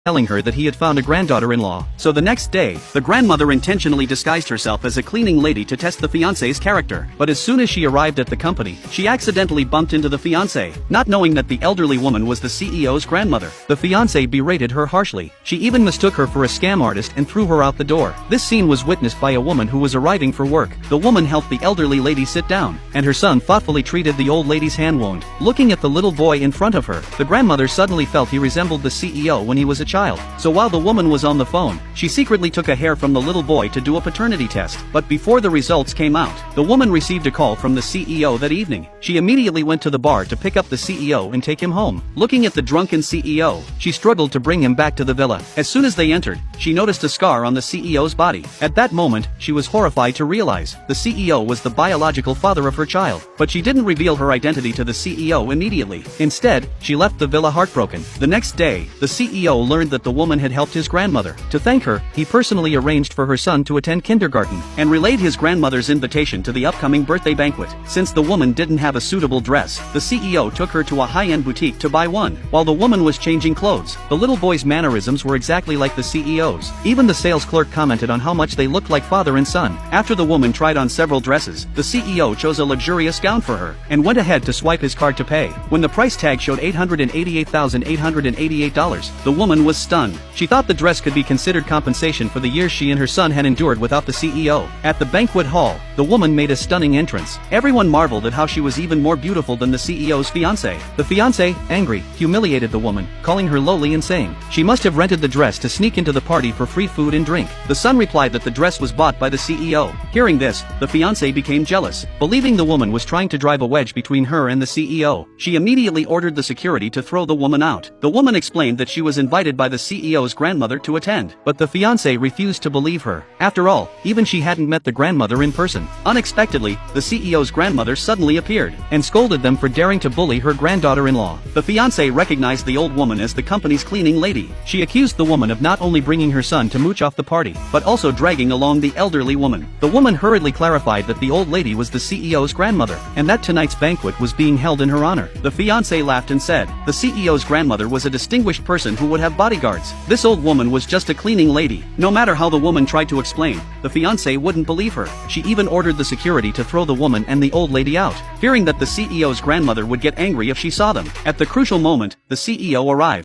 telling her that he had found a granddaughter-in-law. So the next day, the grandmother intentionally disguised herself as a cleaning lady to test the fiancé's character. But as soon as she arrived at the company, she accidentally bumped into the fiancé, not knowing that the elderly woman was the CEO's grandmother. The fiancé berated her harshly. She even mistook her for a scam artist and threw her out the door. This scene was witnessed by a woman who was arriving for work. The woman helped the elderly lady sit down, and her son thoughtfully treated the old lady's hand wound. Looking at the little boy in front of her, the grandmother suddenly felt he resembled the CEO when he was a child. So while the woman was on the phone, she secretly took a hair from the little boy to do a paternity test. But before the results came out, the woman received a call from the CEO that evening. She immediately went to the bar to pick up the CEO and take him home. Looking at the drunken CEO, she struggled to bring him back to the villa. As soon as they entered, she noticed a scar on the CEO's body. At that moment, she was horrified to realize the CEO was the biological father of her child. But she didn't reveal her identity to the CEO immediately. Instead, she left the villa heartbroken. The next day, the CEO learned that the woman had helped his grandmother. To thank her, he personally arranged for her son to attend kindergarten, and relayed his grandmother's invitation to the upcoming birthday banquet. Since the woman didn't have a suitable dress, the CEO took her to a high-end boutique to buy one. While the woman was changing clothes, the little boy's mannerisms were exactly like the CEO's. Even the sales clerk commented on how much they looked like father and son. After the woman tried on several dresses, the CEO chose a luxurious gown for her, and went ahead to swipe his card to pay. When the price tag showed $888,888, the woman was stunned. She thought the dress could be considered compensation for the years she and her son had endured without the CEO. At the banquet hall, the woman made a stunning entrance. Everyone marveled at how she was even more beautiful than the CEO's fiancé. The fiancé, angry, humiliated the woman, calling her lowly and saying she must have rented the dress to sneak into the party for free food and drink. The son replied that the dress was bought by the CEO. Hearing this, the fiancé became jealous. Believing the woman was trying to drive a wedge between her and the CEO, she immediately ordered the security to throw the woman out. The woman explained that she was invited by the CEO's grandmother to attend, but the fiancé refused to believe her. After all, even she hadn't met the grandmother in person. Unexpectedly, the CEO's grandmother suddenly appeared, and scolded them for daring to bully her granddaughter-in-law. The fiancé recognized the old woman as the company's cleaning lady. She accused the woman of not only bringing her son to mooch off the party, but also dragging along the elderly woman. The woman hurriedly clarified that the old lady was the CEO's grandmother, and that tonight's banquet was being held in her honor. The fiancé laughed and said, the CEO's grandmother was a distinguished person who would have bodyguards. This old woman was just a cleaning lady. No matter how the woman tried to explain, the fiancé wouldn't believe her. She even ordered the security to throw the woman and the old lady out, fearing that the CEO's grandmother would get angry if she saw them. At the crucial moment, the CEO arrived.